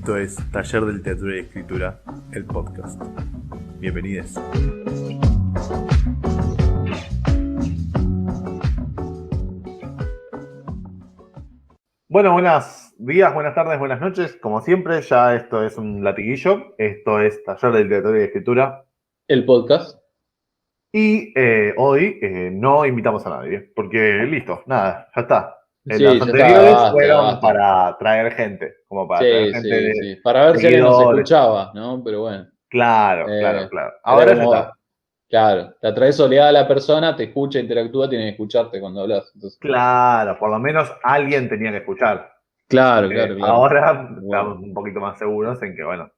Esto es Taller de Literatura y Escritura, el podcast. Bienvenidos. Bueno, buenos días, buenas tardes, buenas noches. Como siempre, ya esto es un latiguillo. Esto es Taller de Literatura y Escritura, el podcast. Y hoy no invitamos a nadie, porque listo, nada, ya está. Sí, Las ya anteriores está, fueron basta. para traer gente, como para traer gente de Sí. Para ver si alguien nos seguidores. escuchaba, ¿no? Pero bueno. Claro. Era Ahora ya está. como, claro, te atraes oleada a la persona, te escucha, interactúa, tiene que escucharte cuando hablas. Entonces, Claro, por lo menos alguien tenía que escuchar. claro. Ahora Bueno, estamos un poquito más seguros en que, bueno,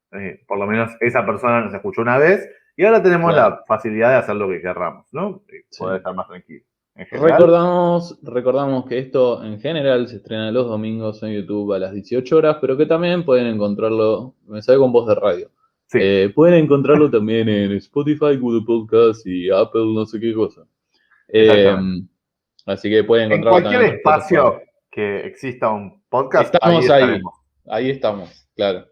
por lo menos esa persona nos escuchó una vez y ahora tenemos claro, la facilidad de hacer lo que querramos, ¿no? Poder sí. estar más tranquilo. En general, Recordamos que esto en general se estrena los domingos en YouTube a las 18 horas, pero que también pueden encontrarlo, me sale con voz de radio. sí, Pueden encontrarlo también en Spotify, Google Podcast y Apple, no sé qué cosa. Eh, exactamente. Así que pueden En encontrarlo cualquier también en otras plataformas. espacio que exista un podcast, ahí Estamos estaremos. ahí estamos, claro.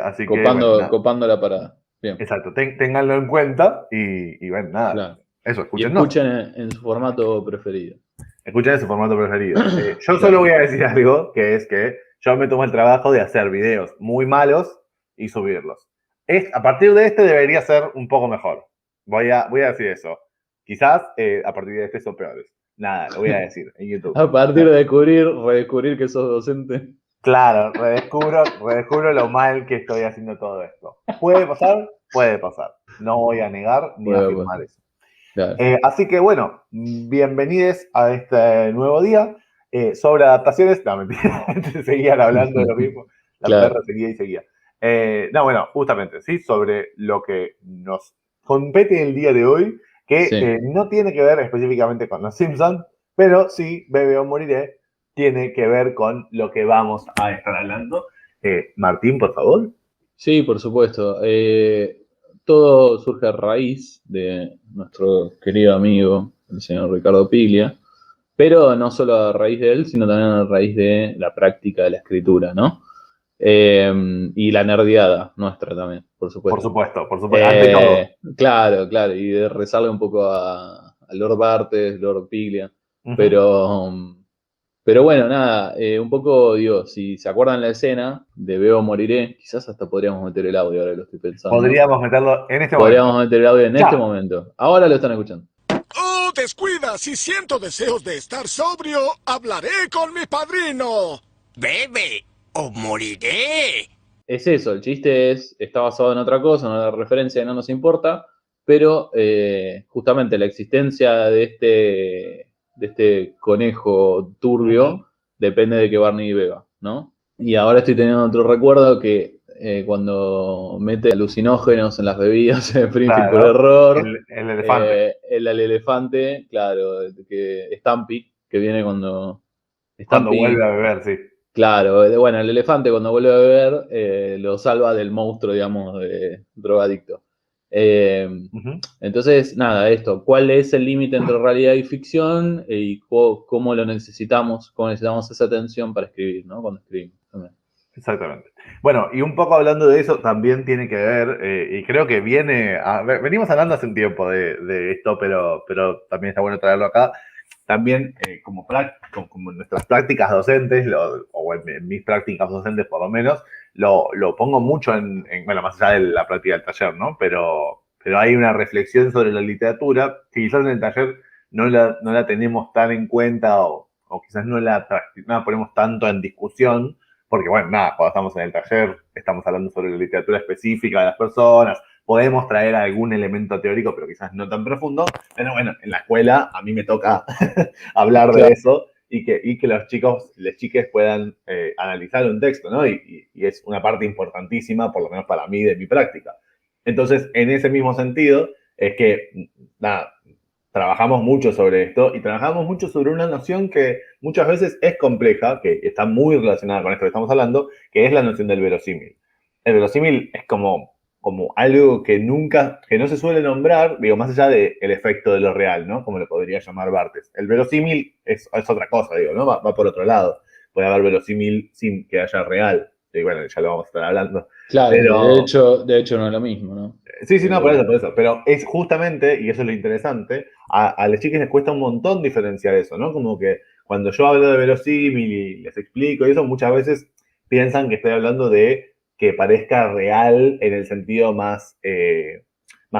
Así que, bueno, nada. Copando la parada. Bien, Exacto, ténganlo en cuenta y bueno, nada. claro. Eso, Y escúchennos. escuchen en su formato preferido. Escuchen su formato preferido. Yo solo Claro. voy a decir algo, que es que yo me tomo el trabajo de hacer videos muy malos y subirlos. A partir de este debería ser un poco mejor. Voy a decir eso. Quizás a partir de este son peores. Nada, lo voy a decir en YouTube. A partir de redescubrir que sos docente. Claro, redescubro lo mal que estoy haciendo todo esto. ¿Puede pasar? Puede pasar. No voy a negar ni a Bueno, afirmar eso. claro. Así que bueno, bienvenidos a este nuevo día. Sobre adaptaciones, no, mentira, seguían hablando de lo mismo. La perra Claro. seguía y seguía. No, bueno, justamente, sí, sobre lo que nos compete el día de hoy, que Sí. no tiene que ver específicamente con los Simpsons, pero sí, Bebe o Moriré, tiene que ver con lo que vamos a estar hablando. Martín, por favor. Sí, por supuesto. Todo surge a raíz de nuestro querido amigo, el señor Ricardo Piglia, pero no solo a raíz de él, sino también a raíz de la práctica de la escritura, ¿no? Y la nerdeada nuestra también, por supuesto. Por supuesto, ante todo. Claro, y de rezarle un poco a Lord Bartes, Lord Piglia, Ujú. pero bueno, nada, un poco, digo, si se acuerdan la escena de Veo Moriré, quizás hasta podríamos meter el audio, ahora lo estoy pensando. Podríamos meterlo en este momento. Podríamos meter el audio en este Ya. momento. Ahora lo están escuchando. ¡Oh, descuida! Si siento deseos de estar sobrio, hablaré con mi padrino. Bebe o moriré. Es eso, el chiste está basado en otra cosa, en una referencia que no nos importa, pero justamente la existencia de este conejo turbio depende de que Barney beba, ¿no? Y ahora estoy teniendo otro recuerdo que cuando mete alucinógenos en las bebidas Springfield por Claro, error, el elefante. el elefante, claro, que Stampy, que viene cuando Cuando vuelve Stampy. a beber, sí. Claro, bueno, el elefante cuando vuelve a beber lo salva del monstruo, digamos, de drogadicto. Eh, Ujú. entonces, nada, esto, ¿cuál es el límite entre realidad y ficción y cómo lo necesitamos, cómo necesitamos esa atención para escribir, ¿no? Cuando escribimos también. Exactamente. Bueno, y un poco hablando de eso, también tiene que ver, y creo que venimos hablando hace un tiempo de esto, pero también está bueno traerlo acá. También como en nuestras prácticas docentes, o en mis prácticas docentes por lo menos, lo pongo mucho bueno, más allá de la práctica del taller, ¿no? Pero hay una reflexión sobre la literatura que quizás en el taller no la tenemos tan en cuenta o quizás no la ponemos tanto en discusión, porque bueno, nada, cuando estamos en el taller estamos hablando sobre la literatura específica de las personas, podemos traer algún elemento teórico, pero quizás no tan profundo. Pero bueno, en la escuela a mí me toca hablar de Claro. eso y que los chicos, las chiques puedan analizar un texto, ¿no? Y es una parte importantísima, por lo menos para mí, de mi práctica. Entonces, en ese mismo sentido, es que, nada, trabajamos mucho sobre esto y trabajamos mucho sobre una noción que muchas veces es compleja, que está muy relacionada con esto que estamos hablando, que es la noción del verosímil. El verosímil es como algo que no se suele nombrar, digo, más allá del efecto de lo real, ¿no? Como lo podría llamar Barthes. El verosímil es otra cosa, digo, ¿no? Va por otro lado. Puede haber verosímil sin que haya real. y bueno, ya lo vamos a estar hablando. Claro, Pero, de hecho no es lo mismo, ¿no? sí, no, por eso. Pero es justamente, y eso es lo interesante, a las chicas les cuesta un montón diferenciar eso, ¿no? Como que cuando yo hablo de verosímil y les explico eso, muchas veces piensan que estoy hablando de que parezca real en el sentido más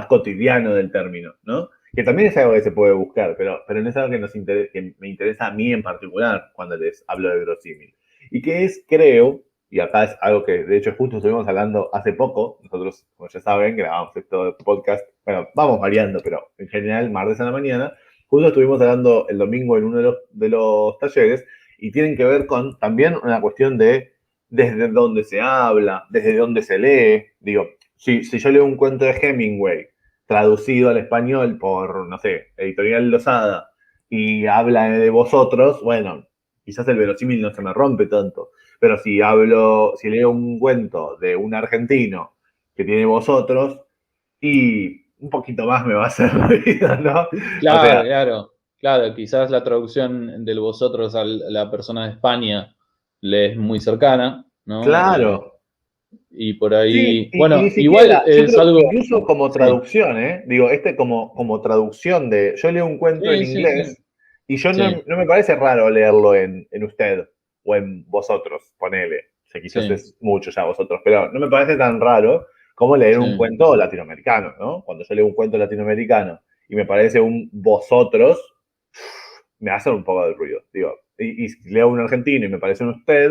cotidiano del término, ¿no? Que también es algo que se puede buscar, pero no es algo que me interesa a mí en particular cuando les hablo de verosímil. Y que es, creo, y acá es algo que de hecho justo estuvimos hablando hace poco, nosotros, como ya saben, grabamos este podcast, bueno, vamos variando, pero en general martes a la mañana, justo estuvimos hablando el domingo en uno de los talleres, y tienen que ver con también una cuestión de desde dónde se habla, desde dónde se lee. Digo, si yo leo un cuento de Hemingway traducido al español por, no sé, Editorial Losada, y habla de vosotros, bueno, quizás el verosímil no se me rompe tanto. Pero si leo un cuento de un argentino que tiene vosotros, y un poquito más me va a hacer ruido, ¿no? O Claro, sea, claro, quizás la traducción del vosotros a la persona de España le es muy cercana, ¿no? claro. Y por Sí, ahí, y ni bueno, igual siquiera, yo es creo, algo, incluso como sí, traducción, ¿eh? Digo, como traducción de, yo leo un cuento en sí, inglés y yo sí, no me parece raro leerlo en usted o en vosotros, ponele. O sea, quizás sí, es mucho ya vosotros, pero no me parece tan raro como leer un sí, cuento latinoamericano, ¿no? Cuando yo leo un cuento latinoamericano y me parece un vosotros, me hace un poco de ruido. Digo, y si leo un argentino y me parece un usted,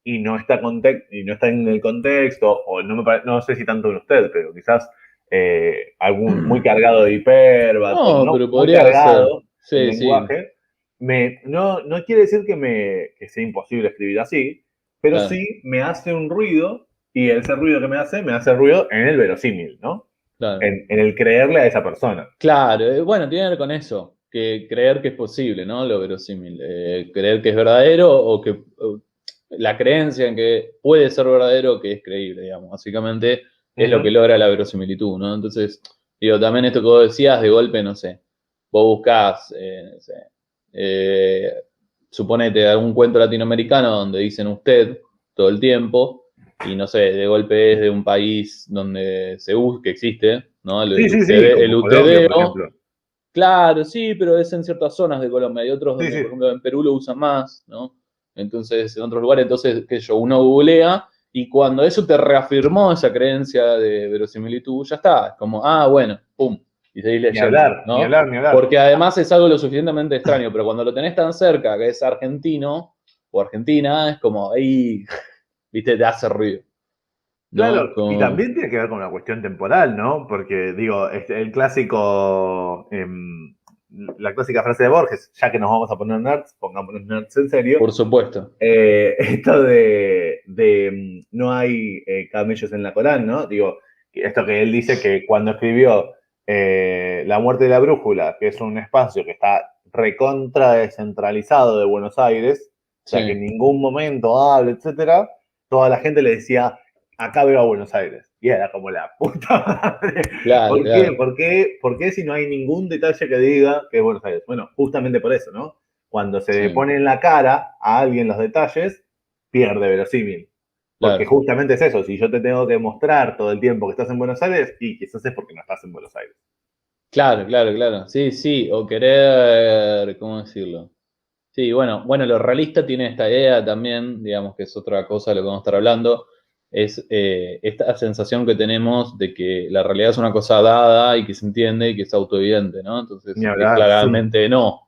y no está en el contexto, o no sé si tanto en usted, pero quizás algún muy cargado de hiperbato, no, no pero muy podría ser, cargado el sí, sí, lenguaje, no quiere decir que sea imposible escribir así, pero claro, sí me hace un ruido, y ese ruido que me hace ruido en el verosímil, ¿no? claro. En el creerle a esa persona. Claro, bueno, tiene que ver con eso, que creer que es posible, ¿no? Lo verosímil, creer que es verdadero o la creencia en que puede ser verdadero que es creíble, digamos, básicamente es lo que Ujú. logra la verosimilitud, ¿no? Entonces, digo, también esto que vos decías, de golpe, no sé, vos buscás, no sé, eh, suponete algún cuento latinoamericano donde dicen usted todo el tiempo, y no sé, de golpe es de un país donde se usa, que existe, ¿no? Sí, El como Colombia, por utedeo, ejemplo. claro, sí, pero es en ciertas zonas de Colombia. Hay otros Sí, donde, sí. por ejemplo, en Perú lo usan más, ¿no? Entonces, en otros lugares, entonces, qué sé yo, uno googlea y cuando eso te reafirmó esa creencia de verosimilitud, ya está. Es como, ah, bueno, pum, y seguís Ni leyendo, hablar, ni ¿no? hablar, ni hablar. Porque además es algo lo suficientemente extraño, pero cuando lo tenés tan cerca, que es argentino o argentina, es como, ahí, viste, te hace ruido, ¿no? Claro, y Como, también tiene que ver con una cuestión temporal, ¿no? Porque, digo, el clásico, la clásica frase de Borges, ya que nos vamos a poner nerds, pongámonos nerds en serio, por supuesto. esto no hay camellos en la Corán, ¿no? Digo, esto que él dice que cuando escribió La muerte de la brújula, que es un espacio que está recontra descentralizado de Buenos Aires, o sea que en Sí, ningún momento habla, etcétera, toda la gente le decía, acá veo a Buenos Aires. Y era como la puta madre. claro, ¿Por qué? claro, ¿Por qué si no hay ningún detalle que diga que es Buenos Aires? Bueno, justamente por eso, ¿no? Cuando se le sí, pone en la cara a alguien los detalles, pierde verosímil. Porque claro. justamente es eso, si yo te tengo que mostrar todo el tiempo que estás en Buenos Aires, y quizás es porque no estás en Buenos Aires. Claro, claro, claro. Sí, sí, o querer, ¿cómo decirlo? Sí, bueno, lo realista tiene esta idea también, digamos que es otra cosa de lo que vamos a estar hablando, es esta sensación que tenemos de que la realidad es una cosa dada y que se entiende y que es autoevidente, ¿no? Ni Entonces, que hablar, sí. claramente no. Ujú.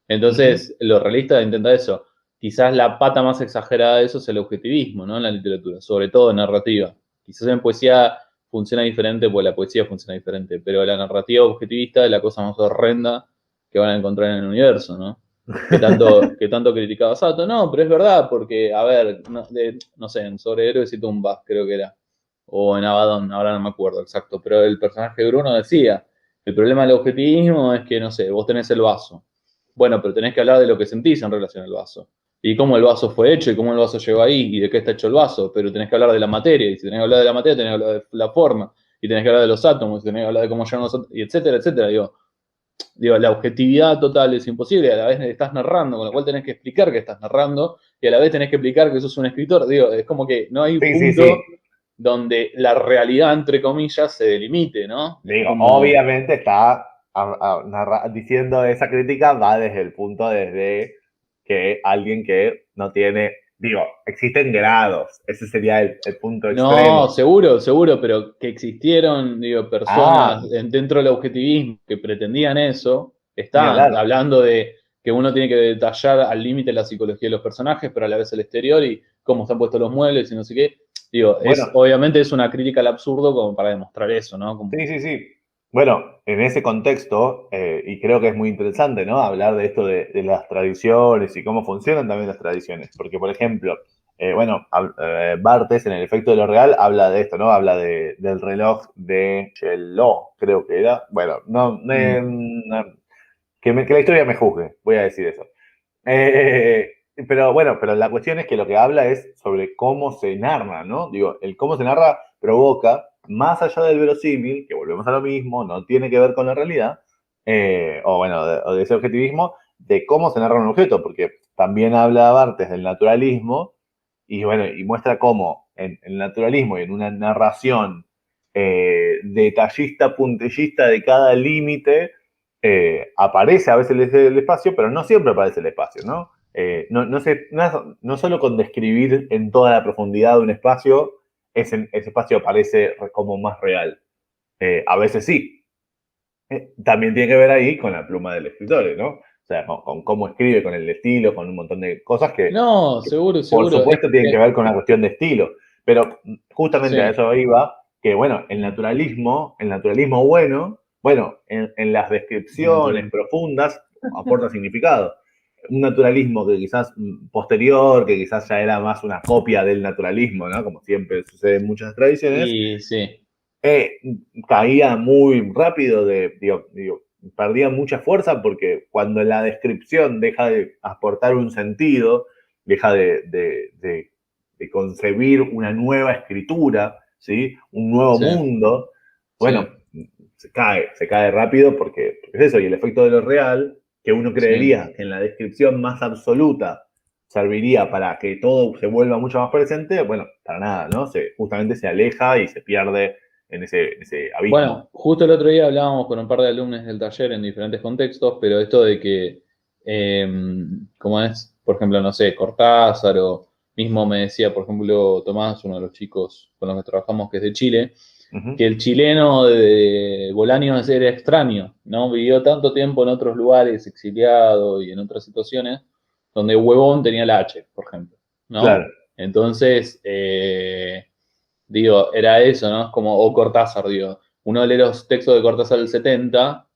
Entonces, lo realista intenta eso. Quizás la pata más exagerada de eso es el objetivismo, ¿no? En la literatura, sobre todo en narrativa. Quizás en poesía funciona diferente, porque la poesía funciona diferente, pero la narrativa objetivista es la cosa más horrenda que van a encontrar en el universo, ¿no? Que tanto criticaba Sato. No, pero es verdad, porque, a ver, no sé, en Sobre Héroes y Tumbas, creo que era, o en Abaddon, ahora no me acuerdo exacto, pero el personaje de Bruno decía, el problema del objetivismo es que, no sé, vos tenés el vaso. Bueno, pero tenés que hablar de lo que sentís en relación al vaso. Y cómo el vaso fue hecho y cómo el vaso llegó ahí y de qué está hecho el vaso. Pero tenés que hablar de la materia. Y si tenés que hablar de la materia, tenés que hablar de la forma. Y tenés que hablar de los átomos. Y tenés que hablar de cómo llegan los átomos. Y etcétera, etcétera. Digo, la objetividad total es imposible, a la vez estás narrando, con lo cual tenés que explicar que estás narrando, y a la vez tenés que explicar que sos un escritor. Digo, es como que no hay un Sí, punto sí. donde la realidad, entre comillas, se delimite, ¿no? Digo, Como, obviamente está diciendo esa crítica, va desde el punto desde que alguien que no tiene, digo, existen grados, ese sería el punto no, extremo. seguro, pero que existieron, digo, Ah, personas dentro del objetivismo que pretendían eso, ni estaban hablar. hablando de que uno tiene que detallar al límite la psicología de los personajes, pero a la vez el exterior y cómo están puestos los muebles y no sé qué. Digo, Bueno, obviamente es una crítica al absurdo como para demostrar eso, ¿no? sí, Como, sí, sí. Bueno, en ese contexto, y creo que es muy interesante, ¿no? Hablar de esto de las tradiciones y cómo funcionan también las tradiciones. Porque, por ejemplo, Barthes en el efecto de lo real habla de esto, ¿no? Habla del reloj de Chelot, creo que era. Bueno, que la historia me juzgue, voy a decir eso. Eh, pero bueno, pero la cuestión es que lo que habla es sobre cómo se narra, ¿no? Digo, el cómo se narra provoca, más allá del verosímil, que volvemos a lo mismo, no tiene que ver con la realidad, o bueno, o de ese objetivismo, de cómo se narra un objeto, porque también habla Barthes del naturalismo, y bueno, y muestra cómo en el naturalismo y en una narración detallista, puntillista de cada límite, aparece a veces el espacio, pero no siempre aparece el espacio, ¿no? No solo con describir en toda la profundidad de un espacio, ese espacio aparece como más real. A veces sí. También tiene que ver ahí con la pluma del escritor, ¿no? O sea, con cómo escribe, con el estilo, con un montón de cosas no, que por seguro, supuesto tienen que ver con una cuestión de estilo. Pero justamente a sí, eso iba, que bueno, el naturalismo bueno, en las descripciones profundas aporta significado. Un naturalismo que quizás posterior, que quizás ya era más una copia del naturalismo, ¿no? Como siempre sucede en muchas tradiciones, y sí, eh, caía muy rápido, perdía mucha fuerza porque cuando la descripción deja de aportar un sentido, deja de concebir una nueva escritura, ¿sí? Un nuevo sí, mundo, bueno, sí, se cae rápido porque es eso, y el efecto de lo real, que uno sí. creería que en la descripción más absoluta serviría para que todo se vuelva mucho más presente, bueno, para nada, ¿no? Justamente se aleja y se pierde en ese abismo. Bueno, justo el otro día hablábamos con un par de alumnos del taller en diferentes contextos, pero esto de que, como es, por ejemplo, no sé, Cortázar o mismo me decía, por ejemplo, Tomás, uno de los chicos con los que trabajamos que es de Chile, Ujú. que el chileno de Bolaños era extraño, ¿no? Vivió tanto tiempo en otros lugares, exiliado y en otras situaciones, donde huevón tenía la H, por ejemplo, Claro, ¿no? Entonces, digo, era eso, ¿no? Es como, o Cortázar, digo. Uno lee los textos de Cortázar del 70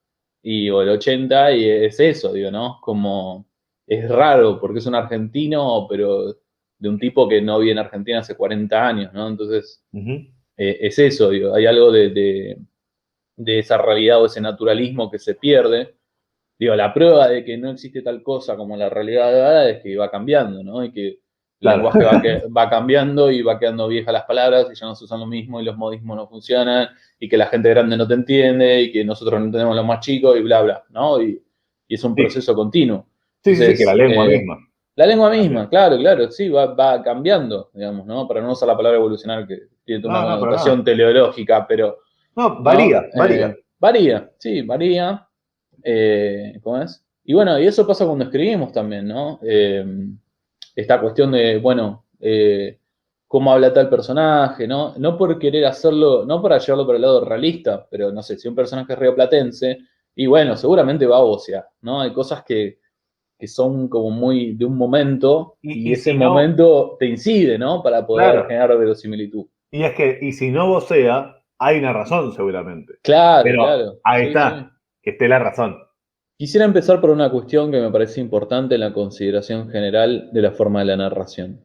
o el 80 y es eso, digo, ¿no? Como, es raro porque es un argentino, pero de un tipo que no vive en Argentina hace 40 años, ¿no? Entonces, ujú. es eso, digo, hay algo de esa realidad o ese naturalismo que se pierde. Digo, la prueba de que no existe tal cosa como la realidad de ahora es que va cambiando, ¿no? Y que el Claro. lenguaje va cambiando y va quedando viejas las palabras y ya no se usan lo mismo y los modismos no funcionan y que la gente grande no te entiende y que nosotros no entendemos los más chicos y bla, bla, ¿no? Y es un Sí, proceso continuo. sí, sí, sí, que la Entonces, lengua misma la lengua misma, también. claro, sí, va cambiando, digamos, ¿no? Para no usar la palabra evolucionar que tiene una No, no, pero connotación nada. teleológica, pero, No, ¿no? varía. Varía, sí, varía. ¿Cómo es? Y bueno, y eso pasa cuando escribimos también, ¿no? Esta cuestión de, bueno, cómo habla tal personaje, ¿no? No por querer hacerlo, no para llevarlo para el lado realista, pero no sé, si un personaje es rioplatense, y bueno, seguramente va a vocear, ¿no? Hay cosas que son como muy de un momento, y Y ese si no, momento te incide, ¿no? Para poder claro. generar verosimilitud. Y si no vocea, hay una razón seguramente. Pero Claro, ahí sí, sí. está, que esté la razón. Quisiera empezar por una cuestión que me parece importante en la consideración general de la forma de la narración.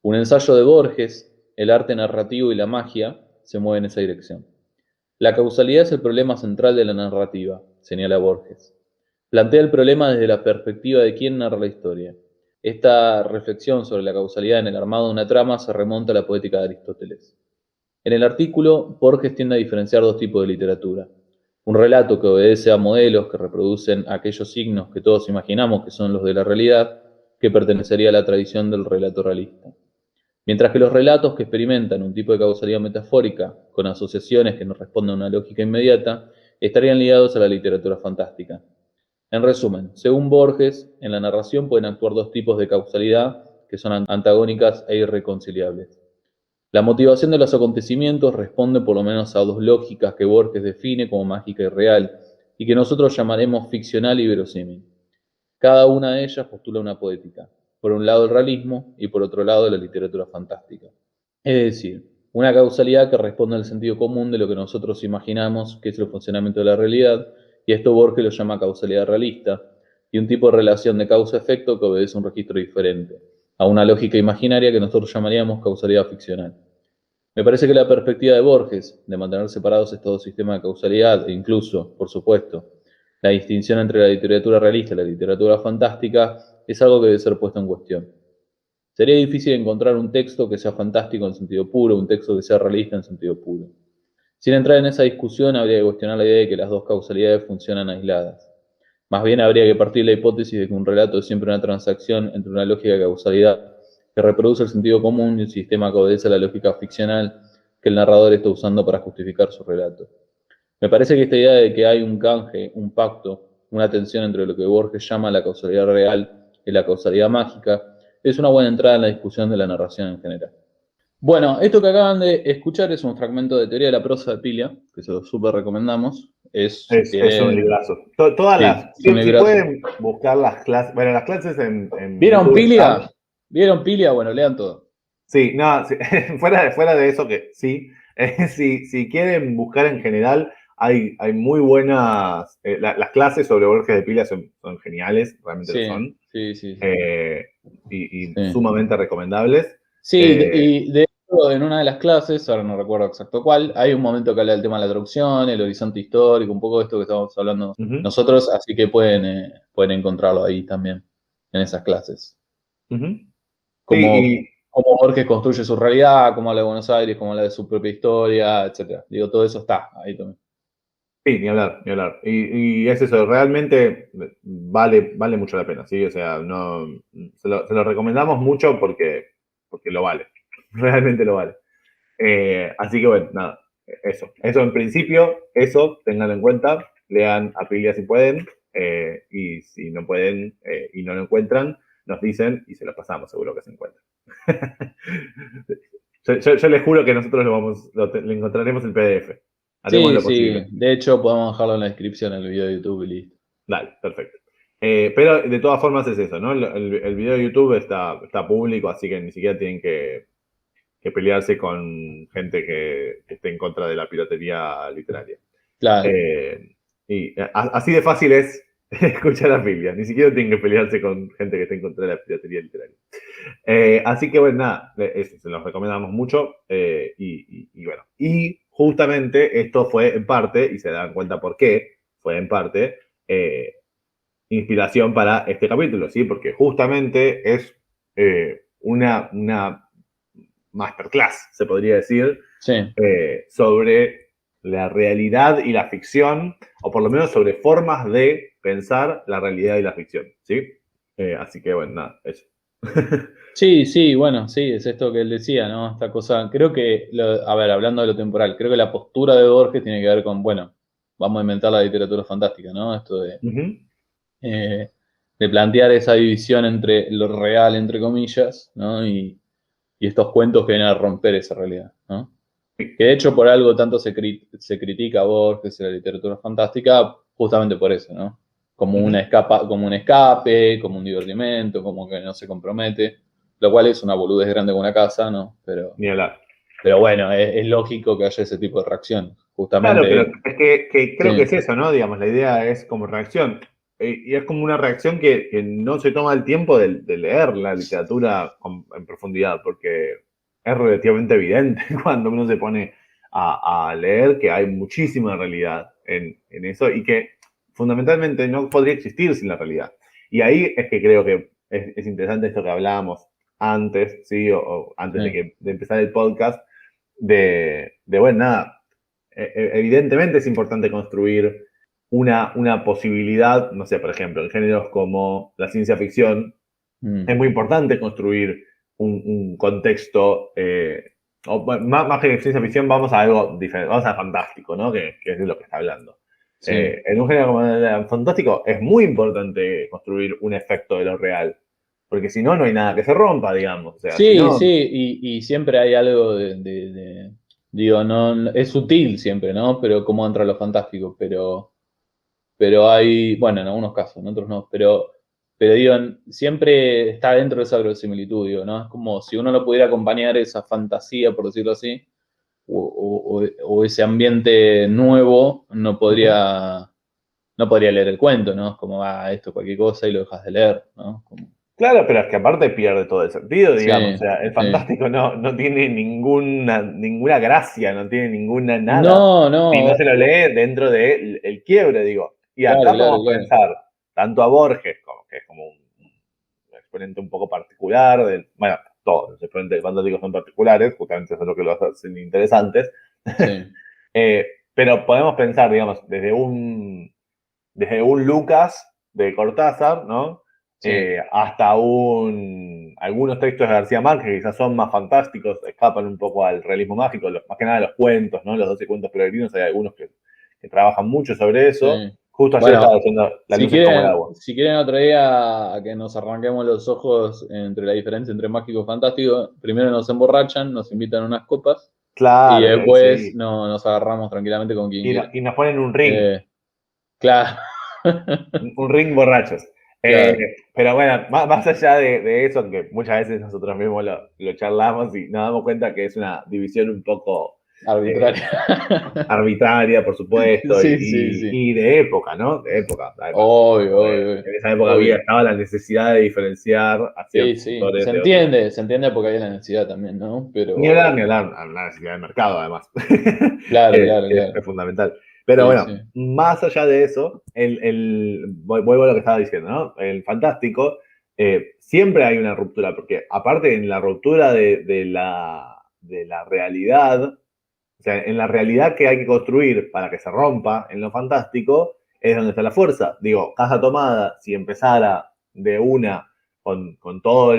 Un ensayo de Borges, el arte narrativo y la magia, se mueve en esa dirección. La causalidad es el problema central de la narrativa, señala Borges. Plantea el problema desde la perspectiva de quien narra la historia. Esta reflexión sobre la causalidad en el armado de una trama se remonta a la poética de Aristóteles. En el artículo, Borges tiende a diferenciar dos tipos de literatura. Un relato que obedece a modelos que reproducen aquellos signos que todos imaginamos que son los de la realidad, que pertenecería a la tradición del relato realista. Mientras que los relatos que experimentan un tipo de causalidad metafórica, con asociaciones que no responden a una lógica inmediata, estarían ligados a la literatura fantástica. En resumen, según Borges, en la narración pueden actuar dos tipos de causalidad que son antagónicas e irreconciliables. La motivación de los acontecimientos responde por lo menos a dos lógicas que Borges define como mágica y real, y que nosotros llamaremos ficcional y verosímil. Cada una de ellas postula una poética, por un lado el realismo y por otro lado la literatura fantástica. Es decir, una causalidad que responde al sentido común de lo que nosotros imaginamos que es el funcionamiento de la realidad, y esto Borges lo llama causalidad realista, y un tipo de relación de causa-efecto que obedece a un registro diferente, a una lógica imaginaria que nosotros llamaríamos causalidad ficcional. Me parece que la perspectiva de Borges, de mantener separados estos dos sistemas de causalidad, e incluso, por supuesto, la distinción entre la literatura realista y la literatura fantástica, es algo que debe ser puesto en cuestión. Sería difícil encontrar un texto que sea fantástico en sentido puro, un texto que sea realista en sentido puro. Sin entrar en esa discusión, habría que cuestionar la idea de que las dos causalidades funcionan aisladas. Más bien habría que partir de la hipótesis de que un relato es siempre una transacción entre una lógica de causalidad que reproduce el sentido común y un sistema que obedece a la lógica ficcional que el narrador está usando para justificar su relato. Me parece que esta idea de que hay un canje, un pacto, una tensión entre lo que Borges llama la causalidad real y la causalidad mágica es una buena entrada en la discusión de la narración en general. Bueno, esto que acaban de escuchar es un fragmento de Teoría de la prosa de Pilia, que se lo súper recomendamos. Es un librazo. Todas Sí, las. es un Si librazo. pueden buscar las clases. Bueno, las clases en ¿Vieron YouTube Pilia? están. ¿Vieron Pilia? Bueno, lean todo. Sí, no, sí, fuera de eso que sí. Si quieren buscar en general, hay muy buenas. Las clases sobre Borges de Pilia son geniales, realmente lo son. Sí. Y Sí. sumamente recomendables. Sí, y de hecho, en una de las clases, ahora no recuerdo exacto cuál, hay un momento que habla del tema de la traducción, el horizonte histórico, un poco de esto que estamos hablando Ujú, nosotros, así que pueden encontrarlo ahí también, en esas clases. ujú. Cómo Borges construye su realidad, cómo habla de Buenos Aires, cómo habla de su propia historia, etcétera. Digo, todo eso está ahí también. Sí, ni hablar, ni hablar. Y es eso, realmente vale mucho la pena, ¿sí? O sea, no, se lo recomendamos mucho porque lo vale. Realmente lo vale. Así que bueno, nada, eso en principio, eso, tenganlo en cuenta, lean Aprilia si pueden, y si no pueden y no lo encuentran, nos dicen y se lo pasamos, seguro que se encuentra. yo les juro que nosotros le encontraremos el PDF. Haremos lo posible. De hecho podemos dejarlo en la descripción del video de YouTube y listo. Dale, perfecto. Pero de todas formas es eso, ¿no? El video de YouTube está público, así que ni siquiera tienen que pelearse con gente que esté en contra de la piratería literaria. Claro. Y así de fácil es escuchar a Filia. Ni siquiera tienen que pelearse con gente que esté en contra de la piratería literaria. Así que bueno, nada, eso, se los recomendamos mucho. Y bueno, y justamente esto fue en parte, y se dan cuenta por qué, fue en parte inspiración para este capítulo, ¿sí? Porque justamente es una masterclass, se podría decir, Sí. sobre la realidad y la ficción, o por lo menos sobre formas de pensar la realidad y la ficción, ¿sí? Así que bueno, nada, eso. Sí, bueno, sí, es esto que él decía, ¿no? Esta cosa, creo que, a ver, hablando de lo temporal, creo que la postura de Borges tiene que ver con, bueno, vamos a inventar la literatura fantástica, ¿no? Esto de plantear esa división entre lo real, entre comillas, ¿no? Y estos cuentos que vienen a romper esa realidad, ¿no? Que de hecho por algo tanto se critica a Borges en la literatura fantástica, justamente por eso, ¿no? Como un escape, como un divertimento, como que no se compromete, lo cual es una boludez grande como una casa, ¿no? Pero bueno, es lógico que haya ese tipo de reacción, justamente. Claro, pero es que creo que es eso, ¿no? Digamos, la idea es como reacción. Y es como una reacción que no se toma el tiempo de leer la literatura en profundidad, porque es relativamente evidente cuando uno se pone a leer que hay muchísima realidad en eso y que fundamentalmente no podría existir sin la realidad. Y ahí es que creo que es interesante esto que hablábamos antes, ¿sí? O antes de empezar el podcast, bueno, nada, evidentemente es importante construir una posibilidad, no sé, por ejemplo, en géneros como la ciencia ficción, es muy importante construir un contexto, más que ciencia ficción, vamos a algo diferente, vamos a fantástico, ¿no? Que es de lo que está hablando. Sí. En un género como el fantástico es muy importante construir un efecto de lo real, porque si no, no hay nada que se rompa, digamos. O sea, Sí, si no, sí, y siempre hay algo digo, no, es sutil siempre, ¿no? Pero como entra lo fantástico, pero hay, bueno, en algunos casos, en otros no, pero digo, siempre está dentro de esa verosimilitud, digo, ¿no? Es como si uno no pudiera acompañar esa fantasía, por decirlo así, o ese ambiente nuevo, no podría leer el cuento, ¿no? Es como, esto cualquier cosa y lo dejas de leer, ¿no? claro, pero es que aparte pierde todo el sentido, digamos. O Sí, sea, el sí. fantástico no tiene ninguna gracia, no tiene ninguna nada. No, Si no no, se lo lee dentro del el quiebre, digo. Y claro, acá claro, podemos claro. pensar tanto a Borges, que es como un exponente un poco particular, bueno, todos los exponentes fantásticos son particulares, justamente eso es lo que los hacen interesantes. Sí, Pero podemos pensar, digamos, desde un Lucas de Cortázar, ¿no? sí, Hasta algunos textos de García Márquez que quizás son más fantásticos, escapan un poco al realismo mágico, más que nada los cuentos, ¿no? Los 12 cuentos peregrinos, hay algunos que trabajan mucho sobre eso. sí. Justo ayer estaba Bueno, diciendo, la si luz es como el quieren, agua. si quieren otro día a que nos arranquemos los ojos entre la diferencia entre mágico y fantástico, primero nos emborrachan, nos invitan a unas copas y Claro, que después sí. nos agarramos tranquilamente con quien quiera. Y nos ponen un ring, Eh, claro, un ring borrachos. Eh, claro, pero bueno, más allá de eso, que muchas veces nosotros mismos lo charlamos y nos damos cuenta que es una división un poco eh, arbitraria. arbitraria, por supuesto, Sí, sí, sí. y de época, ¿no? De época, además. Obvio, Porque obvio, obvio. en esa época Obvio. estaba la necesidad de diferenciar a Sí, ciertos sí. autores de otros. Se entiende porque hay la necesidad también, ¿no? Ni Pero, hablar, a la necesidad del mercado, además. claro, claro, Es claro. fundamental. Pero Sí, bueno, sí. más allá de eso, vuelvo a lo que estaba diciendo, ¿no? El fantástico, siempre hay una ruptura, porque aparte en la ruptura de la realidad, o sea, en la realidad que hay que construir para que se rompa en lo fantástico, es donde está la fuerza. Digo, Casa Tomada, si empezara de una con todo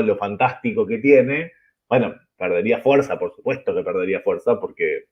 lo fantástico que tiene, bueno, perdería fuerza, por supuesto que perdería fuerza, porque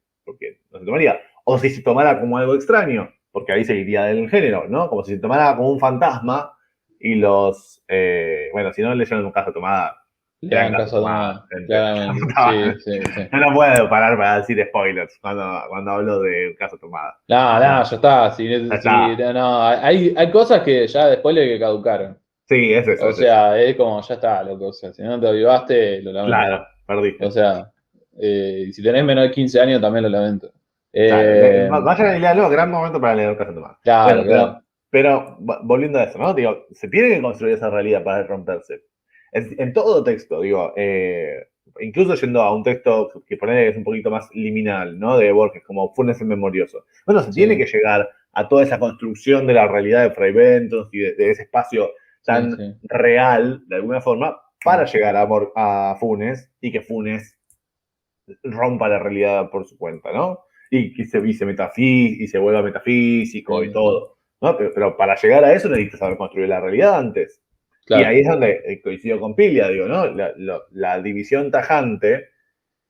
no se tomaría. O si se tomara como algo extraño, porque ahí seguiría del género, ¿no? Como si se tomara como un fantasma y bueno, si no leyeron un Casa Tomada, Le eran dan Casa caso a Tomada, Tomás, gente. claramente. Sí, sí, sí. No puedo parar para decir spoilers cuando hablo de Casa Tomada. No, no, ya está. Ya No, está. no, hay cosas que ya después le caducaron. Sí, es eso, O es eso. sea, es como, ya está, loco. O sea, si no te avivaste, lo lamento. Claro, O perdiste. sea, si tenés menos de 15 años, también lo lamento. Claro, Eh, vayan a leerlo, gran momento para leer Casa Tomada. claro, Bueno, claro. pero volviendo a eso, ¿no? Digo, se tiene que construir esa realidad para romperse. En todo texto, digo, incluso yendo a un texto que ponele que es un poquito más liminal, ¿no? De Borges, como Funes el Memorioso. Bueno, se tiene Sí, que llegar a toda esa construcción de la realidad de Fray Bentos y de ese espacio sí, tan sí. real, de alguna forma, para Mm. llegar a Funes y que Funes rompa la realidad por su cuenta, ¿no? Y se vuelva metafísico y Sí, sí. todo, ¿no? Pero para llegar a eso necesitas saber construir la realidad antes. Y ahí Claro, es donde coincido con Pilia, digo, ¿no? La división tajante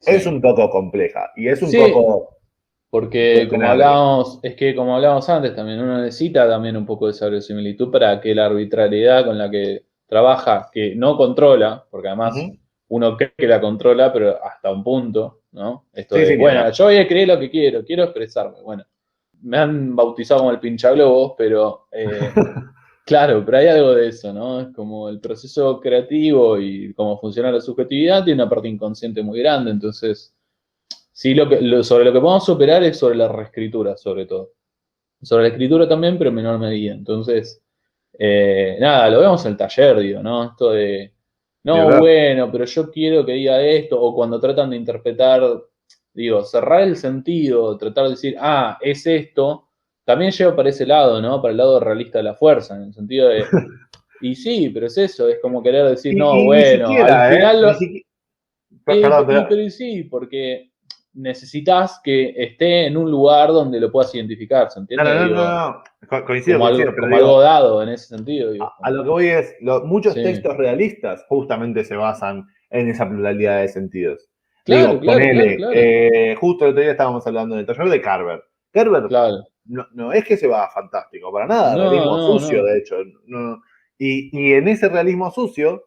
es sí. un poco compleja y es un Sí, poco porque como cuestionable. hablábamos, es que como hablábamos antes también, uno necesita también un poco de esa verosimilitud para que la arbitrariedad con la que trabaja, que no controla, porque además Ujú. uno cree que la controla, pero hasta un punto, ¿no? Esto Sí, de, sí, ni bueno, hablar. yo voy a creer lo que quiero expresarme. Bueno, me han bautizado como el pinchaglobos, pero claro, pero hay algo de eso, ¿no? Es como el proceso creativo y cómo funciona la subjetividad tiene una parte inconsciente muy grande, entonces sí, sobre lo que podemos operar es sobre la reescritura, sobre todo. Sobre la escritura también, pero en menor medida. Entonces, nada, lo vemos en el taller, digo, ¿no? Esto de, Ni no, hablar. bueno, pero yo quiero que diga esto, o cuando tratan de interpretar, digo, cerrar el sentido, tratar de decir, es esto, también lleva para ese lado, ¿no? Para el lado realista de la fuerza, en el sentido de, y sí, pero es eso, es como querer decir, no, Y ni bueno, al siquiera, ¿eh? final Ni siquiera. Perdón, pero pero sí, porque necesitas que esté en un lugar donde lo puedas identificar, ¿se entiende? No. Coincido, como pero como digo, algo dado en ese sentido. Digo, a lo que voy es, muchos sí. textos realistas justamente se basan en esa pluralidad de sentidos. Claro, Digo, claro, ponele, claro. justo el otro día estábamos hablando del taller de Carver. Carver Claro. no es que se va fantástico, para nada, realismo No. sucio, de hecho. Y en ese realismo sucio,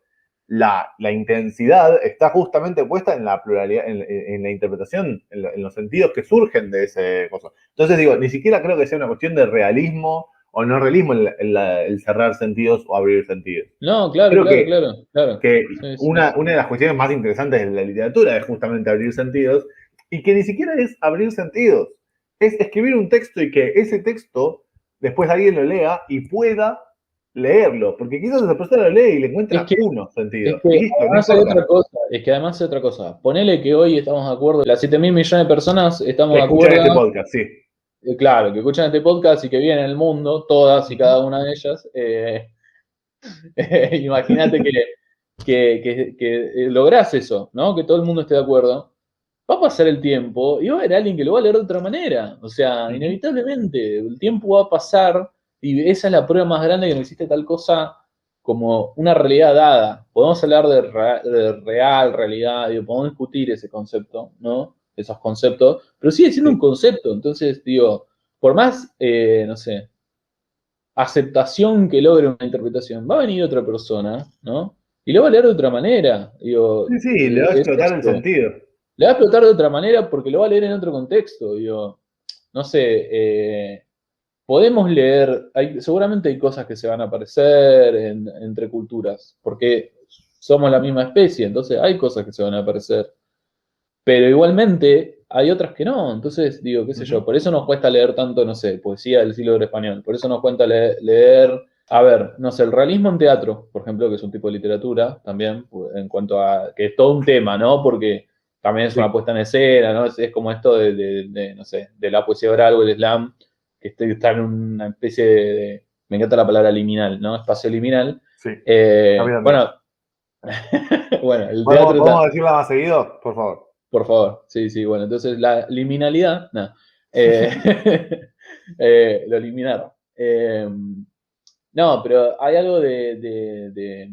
la intensidad está justamente puesta en la pluralidad, en la interpretación, en los sentidos que surgen de ese cosa. Entonces digo, ni siquiera creo que sea una cuestión de realismo o no realismo el cerrar sentidos o abrir sentidos. No, claro, Creo claro. que Sí. una de las cuestiones más interesantes de la literatura es justamente abrir sentidos, y que ni siquiera es abrir sentidos, es escribir un texto y que ese texto después alguien lo lea y pueda leerlo, porque quizás esa persona lo lee y le encuentra unos sentidos. Es que Listo, no además hay importa. otra cosa, además hay otra cosa. Ponele que hoy estamos de acuerdo, las 7.000 millones de personas estamos Que de escuchan acuerdo. este podcast, sí. Claro, que escuchan este podcast y que viven en el mundo, todas y cada una de ellas. Imagínate que lográs eso, ¿no? Que todo el mundo esté de acuerdo. Va a pasar el tiempo y va a haber alguien que lo va a leer de otra manera. O sea, inevitablemente, el tiempo va a pasar y esa es la prueba más grande que no existe tal cosa como una realidad dada. Podemos hablar de real, realidad, digo, podemos discutir ese concepto, ¿no? Esos conceptos, pero sigue siendo un concepto. Entonces, digo, por más, no sé, aceptación que logre una interpretación, va a venir otra persona, ¿no? Y lo va a leer de otra manera. Digo, Sí, le va a es explotar el esto. sentido. Le va a explotar de otra manera porque lo va a leer en otro contexto. Digo, no sé, podemos leer, seguramente hay cosas que se van a aparecer entre culturas, porque somos la misma especie, entonces hay cosas que se van a aparecer. Pero igualmente hay otras que no. Entonces, digo, qué sé yo, por eso nos cuesta leer tanto, no sé, poesía del siglo del español. Por eso nos cuesta leer, a ver, no sé, el realismo en teatro, por ejemplo, que es un tipo de literatura también, en cuanto a, que es todo un tema, ¿no? Porque también es una puesta en escena, ¿no? Es como esto no sé, de la poesía oral o el slam, que está en una especie me encanta la palabra liminal, ¿no? Espacio liminal. Sí. Bueno, bueno, el teatro ¿Podemos decirla más seguido? Por favor. por favor, sí, bueno, entonces la liminalidad, no, lo eliminaron. No, pero hay algo de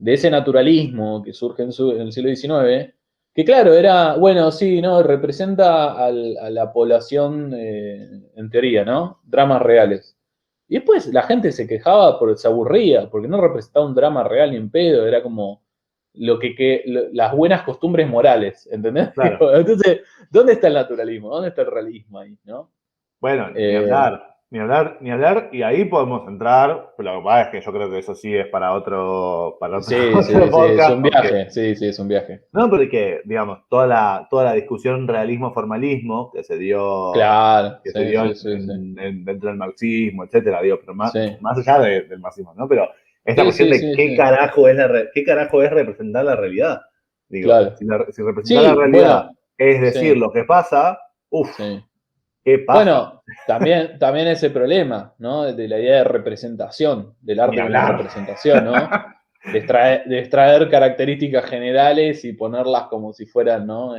ese naturalismo que surge en el siglo XIX, que claro, era, bueno, sí, ¿no? Representa a la población, en teoría, ¿no? Dramas reales. Y después la gente se quejaba porque se aburría, porque no representaba un drama real ni en pedo, era como las buenas costumbres morales, ¿entendés? Claro. Entonces, ¿dónde está el naturalismo? ¿Dónde está el realismo ahí, no? Bueno, ni hablar, y ahí podemos entrar, pero lo que pasa es que yo creo que eso sí es para otro Sí, podcast. es un viaje, sí, es un viaje. No, porque, digamos, toda la discusión realismo-formalismo que se dio, Claro, dentro del marxismo, etcétera, digo, pero más allá del marxismo, ¿no? Pero esta Sí, cuestión de sí. qué carajo es representar la realidad. Digo, Claro. si representar la realidad Bueno, es decir lo que pasa, ¿qué pasa? Bueno, también ese problema, ¿no? De la idea de representación, del arte Ni como hablar. representación, ¿no? De extraer características generales y ponerlas como si fueran, ¿no?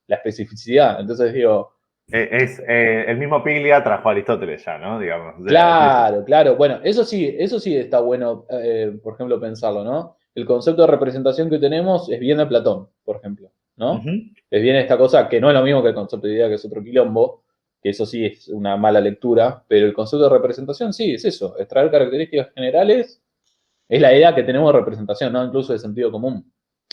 La especificidad. Entonces digo. El mismo Piglia trajo a Aristóteles ya, ¿no? Digamos. Claro. Bueno, eso sí está bueno, por ejemplo, pensarlo, ¿no? El concepto de representación que tenemos es bien de Platón, por ejemplo, ¿no? Es bien esta cosa que no es lo mismo que el concepto de idea, que es otro quilombo, que eso sí es una mala lectura, pero el concepto de representación sí, es eso, extraer características generales, es la idea que tenemos de representación, ¿no? Incluso de sentido común.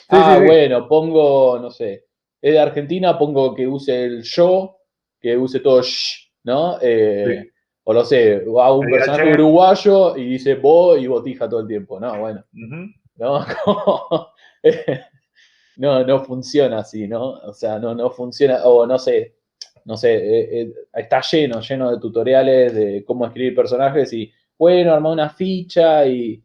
Bueno, pongo, no sé, es de Argentina, pongo que use el yo, que use todo sh, ¿no? O no sé, hago un personaje uruguayo y dice bo y botija todo el tiempo, ¿no? Bueno, ¿no? No funciona así, ¿no? O sea, no funciona, o no sé, está lleno de tutoriales de cómo escribir personajes y, bueno, armar una ficha y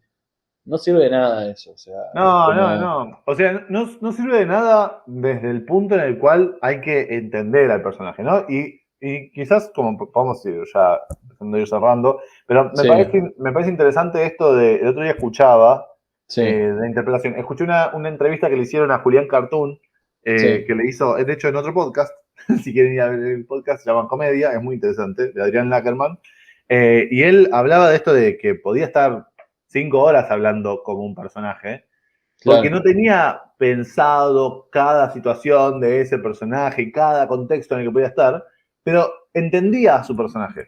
no sirve de nada eso, o sea. No. O sea, no sirve de nada desde el punto en el cual hay que entender al personaje, ¿no? Y quizás, como podemos ir ya ir cerrando, pero me parece interesante esto de, el otro día escuchaba de interpretación. Escuché una entrevista que le hicieron a Julián Cartoon, Sí. que le hizo, de hecho, en otro podcast, si quieren ir a ver el podcast, se llama Comedia, es muy interesante, de Adrián Lackerman. Y él hablaba de esto de que podía estar 5 horas hablando como un personaje, porque Claro. no tenía pensado cada situación de ese personaje y cada contexto en el que podía estar, pero entendía a su personaje.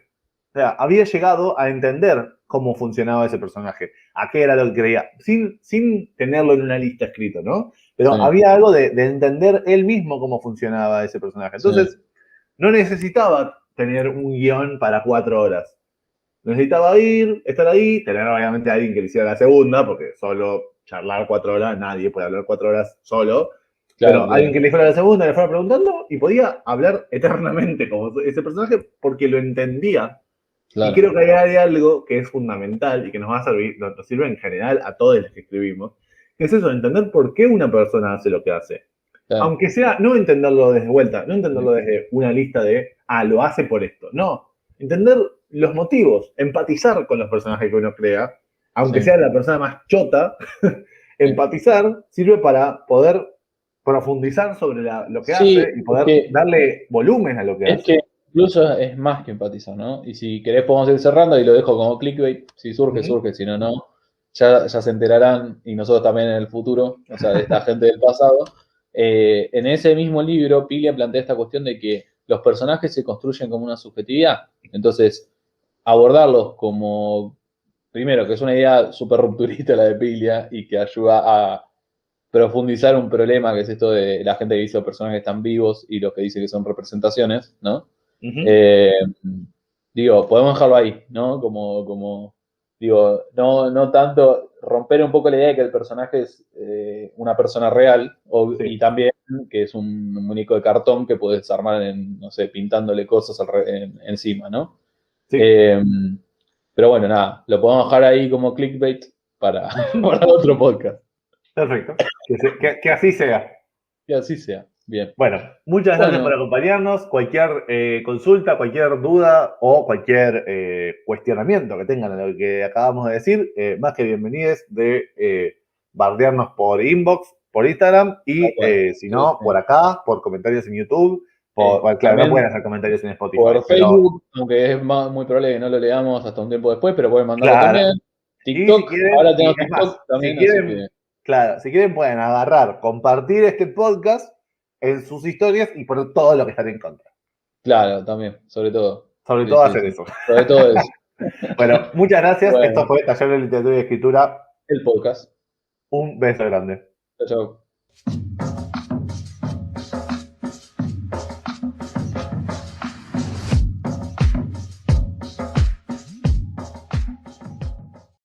O sea, había llegado a entender cómo funcionaba ese personaje, a qué era lo que creía, sin tenerlo en una lista escrito, ¿no? Pero Sí, había algo de entender él mismo cómo funcionaba ese personaje. sí, Entonces, no necesitaba tener un guión para 4 horas. Necesitaba ir, estar ahí, tener obviamente a alguien que le hiciera la segunda, porque solo charlar 4 horas, nadie puede hablar 4 horas solo, claro, pero alguien claro, que le fuera la segunda, le fuera preguntando y podía hablar eternamente como ese personaje porque lo entendía. Y claro, creo que hay algo que es fundamental y que nos va a servir, nos sirve en general a todos los que escribimos, que es eso, entender por qué una persona hace lo que hace. claro. Aunque sea, no entenderlo desde vuelta, no entenderlo desde una lista de, lo hace por esto. No, entender los motivos, empatizar con los personajes que uno crea, aunque Sí, sea la persona más chota, sí. empatizar sirve para poder profundizar sobre lo que Sí, hace y poder darle volumen a lo que es hace. que incluso es más que empatizar, ¿no? Y si querés podemos ir cerrando y lo dejo como clickbait. Si surge, Ujú. surge, si no, no. Ya se enterarán, y nosotros también en el futuro, o sea, de esta gente del pasado. En ese mismo libro, Piglia plantea esta cuestión de que los personajes se construyen como una subjetividad. Entonces, abordarlos como, primero, que es una idea súper rupturista la de Piglia y que ayuda a profundizar un problema que es esto de la gente que dice los personajes están vivos y los que dice que son representaciones, ¿no? Ujú. Eh, digo, podemos dejarlo ahí, ¿no? Como digo, no tanto romper un poco la idea de que el personaje es una persona real y Sí, también que es un muñeco de cartón que puedes armar no sé, pintándole cosas encima, ¿no? sí. Eh, pero bueno, nada, lo podemos dejar ahí como clickbait para, Ujú. para otro podcast. Perfecto. Que así sea. Que así sea. Bien. Bueno, muchas gracias por Bueno, acompañarnos. Cualquier consulta, cualquier duda o cualquier cuestionamiento que tengan a lo que acabamos de decir, más que bienvenidos de bardearnos por inbox, por Instagram tal y cual. si Sí, no, por sí. acá, por comentarios en YouTube. Bueno, claro, no También pueden hacer comentarios en Spotify, por pero Facebook, aunque es muy probable que no lo leamos hasta un tiempo después, pero pueden mandarlo claro. también. Y si TikTok, quieren, ahora y tenemos es más, TikTok si también, así quieren, que, claro, si quieren pueden agarrar, compartir este podcast en sus historias y por todo lo que están en contra. claro, también, sobre todo. Sobre Sí, todo sí, hacer sí. eso. Sobre todo eso. Bueno, muchas gracias. Esto Bueno, fue Taller de Literatura y Escritura. el podcast. Un beso grande. Chao, chao.